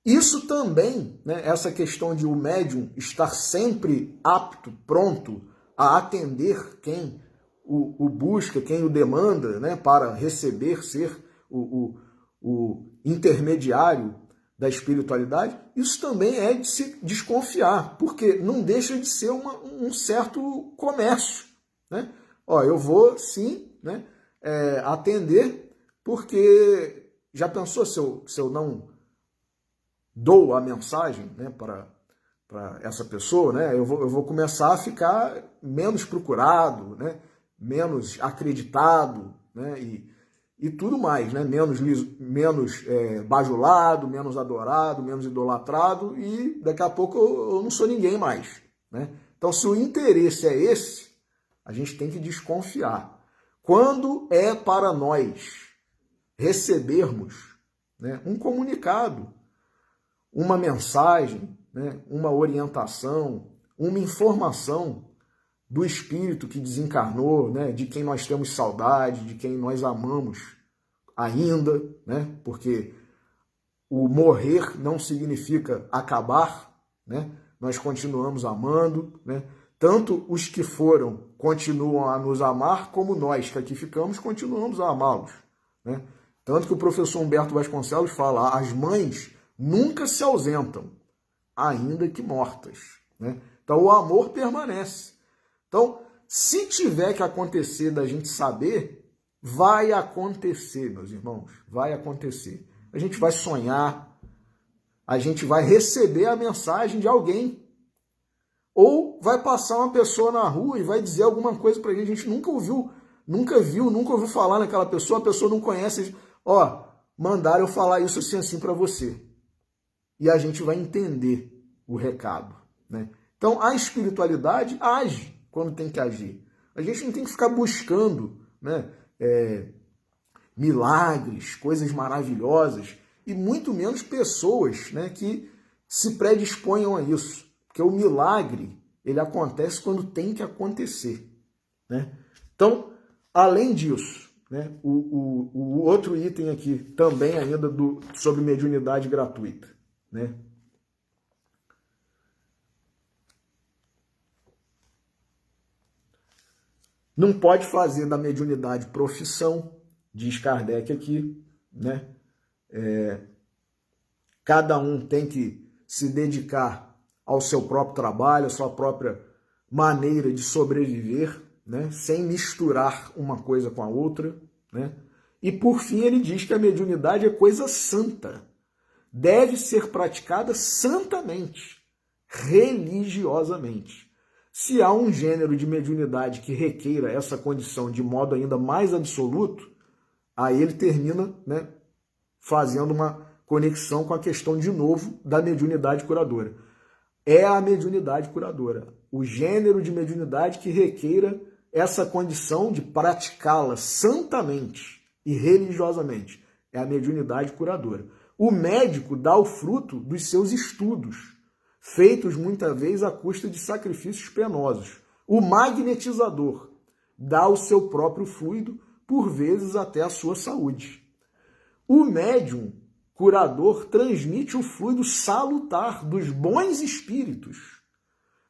isso também, né, essa questão de o médium estar sempre apto, pronto a atender quem o busca, quem o demanda, né, para receber, ser o intermediário da espiritualidade, isso também é de se desconfiar, porque não deixa de ser um certo comércio, né? Ó, eu vou sim, né, atender, porque já pensou se eu não dou a mensagem, né, para essa pessoa, né, eu vou começar a ficar menos procurado, né, menos acreditado, né, e tudo mais, né, menos bajulado, menos adorado, menos idolatrado, e daqui a pouco eu não sou ninguém mais, né? Então, se o interesse é esse, a gente tem que desconfiar. Quando é para nós recebermos, né, um comunicado, uma mensagem, né, uma orientação, uma informação do espírito que desencarnou, né, de quem nós temos saudade, de quem nós amamos ainda, né, porque o morrer não significa acabar, né, nós continuamos amando, né, tanto os que foram continuam a nos amar, como nós que aqui ficamos continuamos a amá-los, né? Tanto que o professor Humberto Vasconcelos fala, as mães nunca se ausentam, ainda que mortas, né? Então o amor permanece. Então, se tiver que acontecer da gente saber, vai acontecer, meus irmãos, vai acontecer. A gente vai sonhar, a gente vai receber a mensagem de alguém, ou vai passar uma pessoa na rua e vai dizer alguma coisa pra gente, a gente nunca ouviu, nunca ouviu falar naquela pessoa, a pessoa não conhece, ó, mandaram eu falar isso assim pra você. E a gente vai entender o recado, né? Então, a espiritualidade age quando tem que agir. A gente não tem que ficar buscando, né, milagres, coisas maravilhosas, e muito menos pessoas, né, que se predisponham a isso. Porque o milagre, ele acontece quando tem que acontecer, né? Então, além disso, né, o outro item aqui, também ainda sobre mediunidade gratuita, né? Não pode fazer da mediunidade profissão, diz Kardec aqui, né? Cada um tem que se dedicar ao seu próprio trabalho, à sua própria maneira de sobreviver, né? Sem misturar uma coisa com a outra, né? E por fim ele diz que a mediunidade é coisa santa, deve ser praticada santamente, religiosamente. Se há um gênero de mediunidade que requeira essa condição de modo ainda mais absoluto, aí ele termina, né, fazendo uma conexão com a questão, de novo, da mediunidade curadora. É a mediunidade curadora, o gênero de mediunidade que requeira essa condição de praticá-la santamente e religiosamente. É a mediunidade curadora. O médico dá o fruto dos seus estudos, feitos muitas vezes à custa de sacrifícios penosos. O magnetizador dá o seu próprio fluido, por vezes até a sua saúde. O médium curador transmite o fluido salutar dos bons espíritos.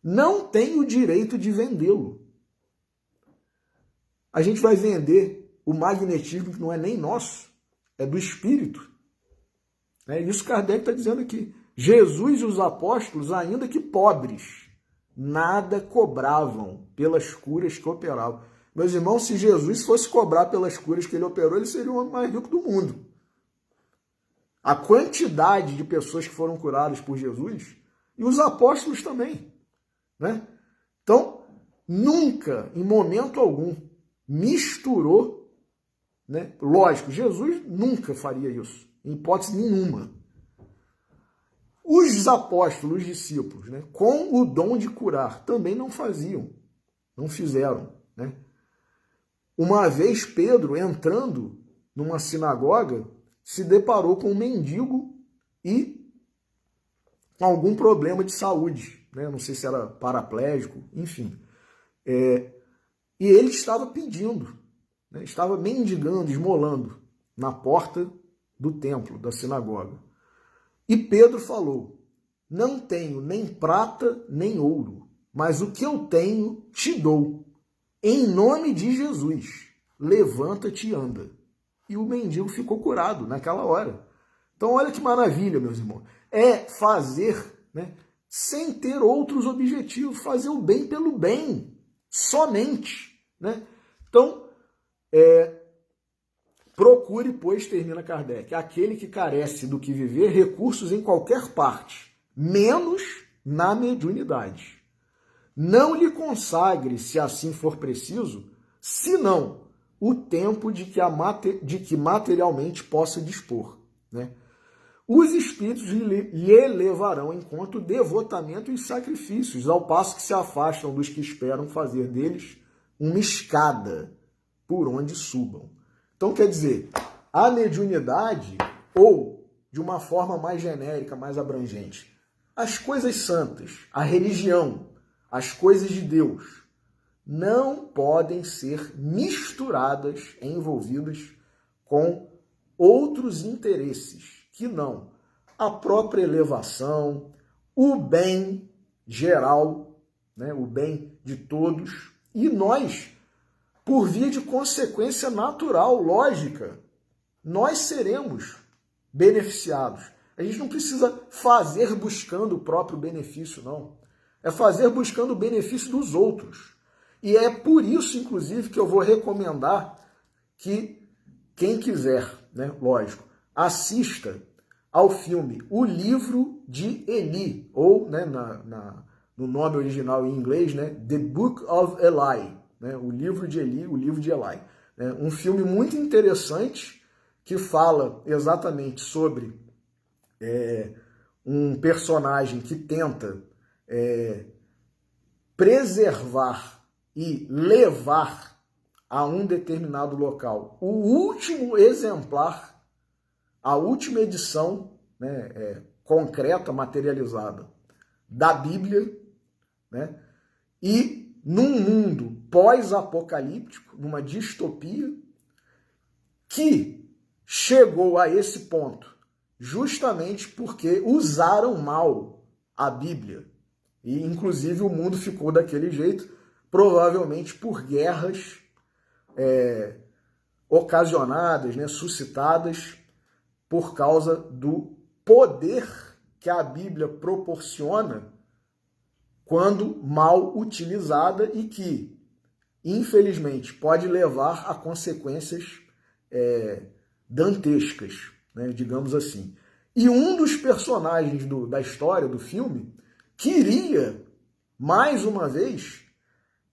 Não tem o direito de vendê-lo. A gente vai vender o magnetismo que não é nem nosso, é do espírito. É isso que Kardec está dizendo aqui. Jesus e os apóstolos, ainda que pobres, nada cobravam pelas curas que operavam. Meus irmãos, se Jesus fosse cobrar pelas curas que ele operou, ele seria o homem mais rico do mundo. A quantidade de pessoas que foram curadas por Jesus, e os apóstolos também, né? Então, nunca, em momento algum, misturou, né? Lógico, Jesus nunca faria isso, em hipótese nenhuma. Os apóstolos, os discípulos, né, com o dom de curar, também não faziam, não fizeram, né? Uma vez Pedro, entrando numa sinagoga, se deparou com um mendigo e com algum problema de saúde, né? Não sei se era paraplégico, enfim. E ele estava pedindo, né? Estava mendigando, esmolando na porta do templo, da sinagoga. E Pedro falou: não tenho nem prata nem ouro, mas o que eu tenho te dou. Em nome de Jesus, levanta-te e anda. E o mendigo ficou curado naquela hora. Então olha que maravilha, meus irmãos. É fazer, né, sem ter outros objetivos, fazer o bem pelo bem, somente, né? Então, procure, pois, termina Kardec, aquele que carece do que viver, recursos em qualquer parte, menos na mediunidade. Não lhe consagre, se assim for preciso, senão o tempo de que materialmente possa dispor, né? Os espíritos lhe levarão em conta o devotamento e sacrifícios, ao passo que se afastam dos que esperam fazer deles uma escada por onde subam. Então, quer dizer, a mediunidade, ou de uma forma mais genérica, mais abrangente, as coisas santas, a religião, as coisas de Deus, não podem ser misturadas, envolvidas com outros interesses, que não a própria elevação, o bem geral, né, o bem de todos, e nós, por via de consequência natural, lógica, nós seremos beneficiados. A gente não precisa fazer buscando o próprio benefício, não. É fazer buscando o benefício dos outros. E é por isso, inclusive, que eu vou recomendar que quem quiser, né, lógico, assista ao filme O Livro de Eli, ou, né, no nome original em inglês, né, The Book of Eli, né, o livro de Eli, o livro de Eli. Né, um filme muito interessante que fala exatamente sobre um personagem que tenta preservar e levar a um determinado local o último exemplar, a última edição, né, concreta, materializada da Bíblia, né, e num mundo pós-apocalíptico, numa distopia, que chegou a esse ponto justamente porque usaram mal a Bíblia. E, inclusive, o mundo ficou daquele jeito, provavelmente por guerras ocasionadas, né, suscitadas por causa do poder que a Bíblia proporciona quando mal utilizada e que, infelizmente, pode levar a consequências dantescas, né, digamos assim. E um dos personagens da história do filme queria mais uma vez,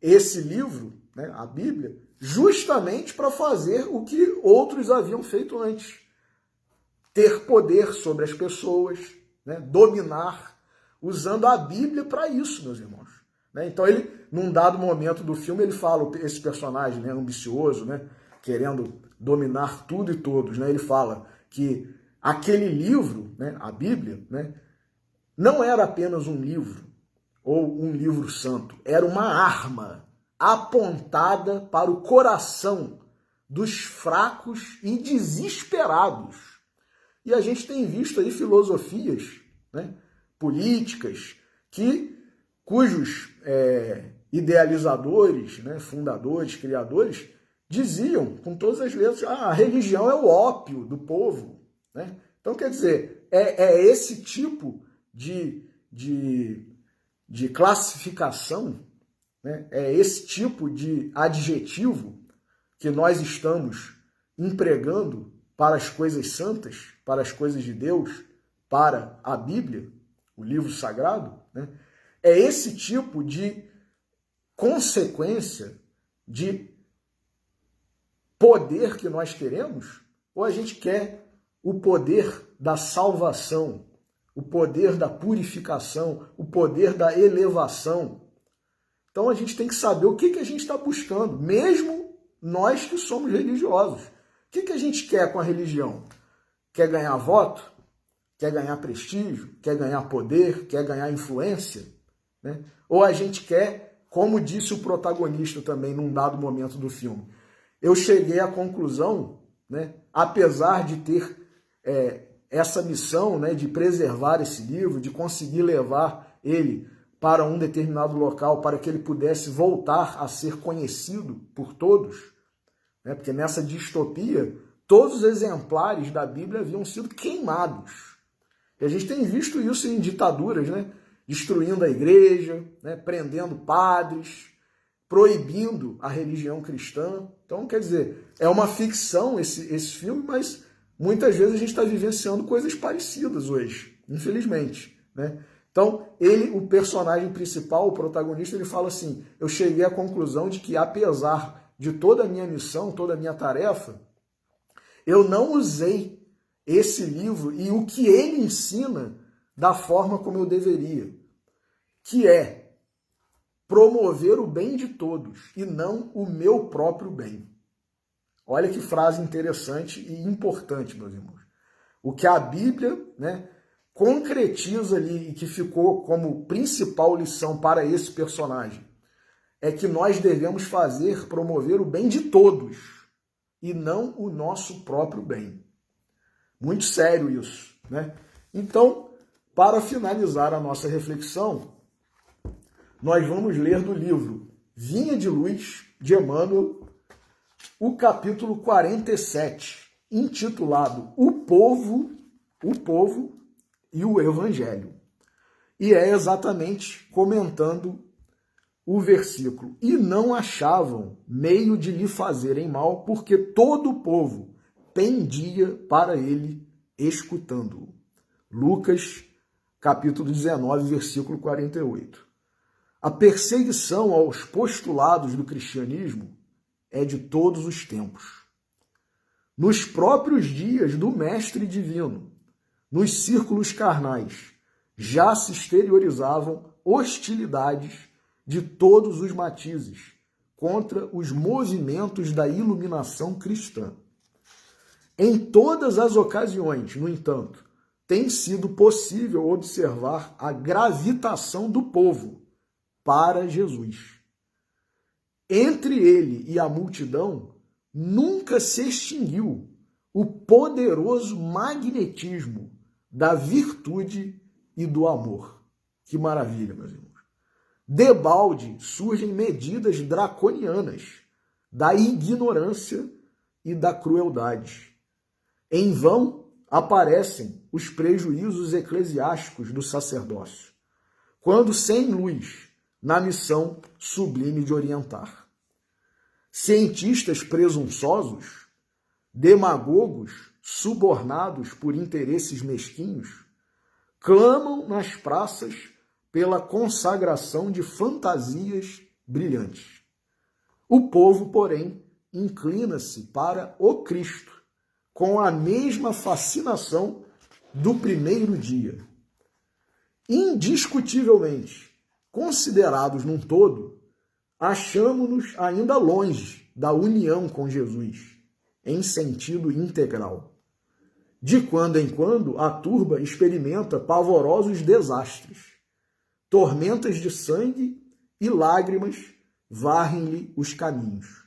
esse livro, né, a Bíblia, justamente para fazer o que outros haviam feito antes. Ter poder sobre as pessoas, né, dominar, usando a Bíblia para isso, meus irmãos. Né? Então ele, num dado momento do filme, ele fala, esse personagem, né, ambicioso, né, querendo dominar tudo e todos, né, ele fala que aquele livro, né, a Bíblia, né, não era apenas um livro, ou um livro santo, era uma arma apontada para o coração dos fracos e desesperados. E a gente tem visto aí filosofias, né, políticas, cujos idealizadores, né, fundadores, criadores, diziam com todas as letras, a religião é o ópio do povo. Né? Então, quer dizer, é esse tipo de classificação, né? É esse tipo de adjetivo que nós estamos empregando para as coisas santas, para as coisas de Deus, para a Bíblia, o livro sagrado, né? É esse tipo de consequência de poder que nós queremos, ou a gente quer o poder da salvação, o poder da purificação, o poder da elevação. Então a gente tem que saber o que a gente está buscando, mesmo nós que somos religiosos. O que a gente quer com a religião? Quer ganhar voto? Quer ganhar prestígio? Quer ganhar poder? Quer ganhar influência? Né? Ou a gente quer, como disse o protagonista também num dado momento do filme, eu cheguei à conclusão, né, apesar de ter essa missão, né, de preservar esse livro, de conseguir levar ele para um determinado local, para que ele pudesse voltar a ser conhecido por todos, né, porque nessa distopia, todos os exemplares da Bíblia haviam sido queimados. E a gente tem visto isso em ditaduras, né, destruindo a igreja, né, prendendo padres, proibindo a religião cristã. Então, quer dizer, é uma ficção esse filme, mas muitas vezes a gente está vivenciando coisas parecidas hoje, infelizmente. Né? Então, o personagem principal, o protagonista, ele fala assim, eu cheguei à conclusão de que, apesar de toda a minha missão, toda a minha tarefa, eu não usei esse livro e o que ele ensina da forma como eu deveria, que é promover o bem de todos e não o meu próprio bem. Olha que frase interessante e importante, meus irmãos. O que a Bíblia, né, concretiza ali e que ficou como principal lição para esse personagem é que nós devemos promover o bem de todos e não o nosso próprio bem. Muito sério isso, né? Então, para finalizar a nossa reflexão, nós vamos ler do livro Vinha de Luz, de Emmanuel, o capítulo 47, intitulado O Povo e o Evangelho. E é exatamente comentando o versículo. E não achavam meio de lhe fazerem mal, porque todo o povo pendia para ele, escutando-o. Lucas, capítulo 19, versículo 48. A perseguição aos postulados do cristianismo é de todos os tempos. Nos próprios dias do Mestre Divino, nos círculos carnais, já se exteriorizavam hostilidades de todos os matizes contra os movimentos da iluminação cristã. Em todas as ocasiões, no entanto, tem sido possível observar a gravitação do povo para Jesus. Entre ele e a multidão, nunca se extinguiu o poderoso magnetismo da virtude e do amor. Que maravilha, meus irmãos. Debalde surgem medidas draconianas da ignorância e da crueldade. Em vão aparecem os prejuízos eclesiásticos do sacerdócio, quando sem luz na missão sublime de orientar. Cientistas presunçosos, demagogos subornados por interesses mesquinhos, clamam nas praças pela consagração de fantasias brilhantes. O povo, porém, inclina-se para o Cristo, com a mesma fascinação do primeiro dia. Indiscutivelmente, considerados num todo, achamo-nos ainda longe da união com Jesus, em sentido integral. De quando em quando, a turba experimenta pavorosos desastres. Tormentas de sangue e lágrimas varrem-lhe os caminhos.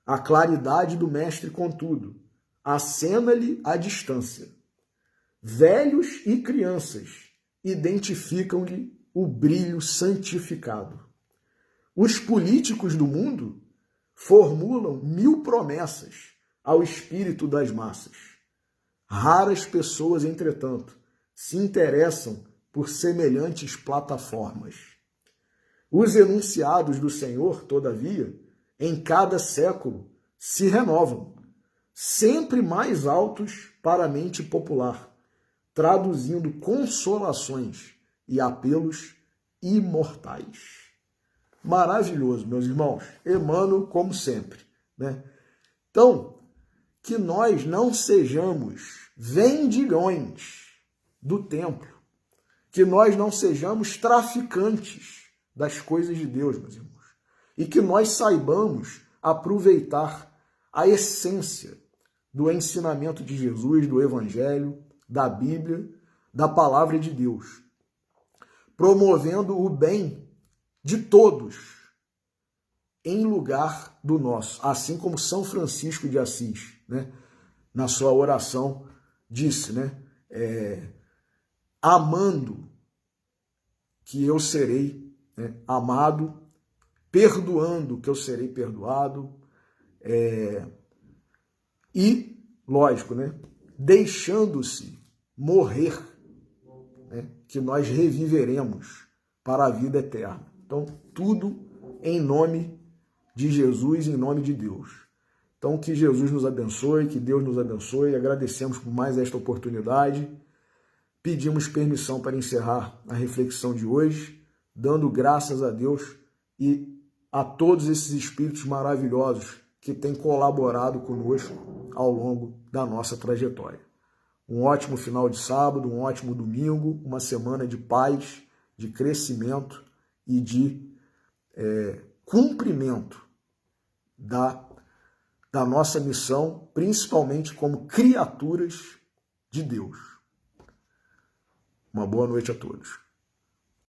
A claridade do Mestre, contudo, acena-lhe à distância. Velhos e crianças identificam-lhe o brilho santificado. Os políticos do mundo formulam 1000 promessas ao espírito das massas. Raras pessoas, entretanto, se interessam por semelhantes plataformas. Os enunciados do Senhor, todavia, em cada século se renovam, sempre mais altos para a mente popular, traduzindo consolações e apelos imortais. Maravilhoso, meus irmãos. Emmanuel, como sempre, né? Então, que nós não sejamos vendilhões do templo, que nós não sejamos traficantes das coisas de Deus, meus irmãos, e que nós saibamos aproveitar a essência do ensinamento de Jesus, do Evangelho, da Bíblia, da Palavra de Deus, promovendo o bem de todos em lugar do nosso, assim como São Francisco de Assis, né, na sua oração, disse, né, amando que eu serei, né, amado, perdoando que eu serei perdoado, e, lógico, né, deixando-se morrer, né, que nós reviveremos para a vida eterna. Então, tudo em nome de Jesus, em nome de Deus. Então, que Jesus nos abençoe, que Deus nos abençoe. Agradecemos por mais esta oportunidade. Pedimos permissão para encerrar a reflexão de hoje, dando graças a Deus e a todos esses espíritos maravilhosos que têm colaborado conosco ao longo da nossa trajetória. Um ótimo final de sábado, um ótimo domingo, uma semana de paz, de crescimento e de cumprimento da nossa missão, principalmente como criaturas de Deus. Uma boa noite a todos.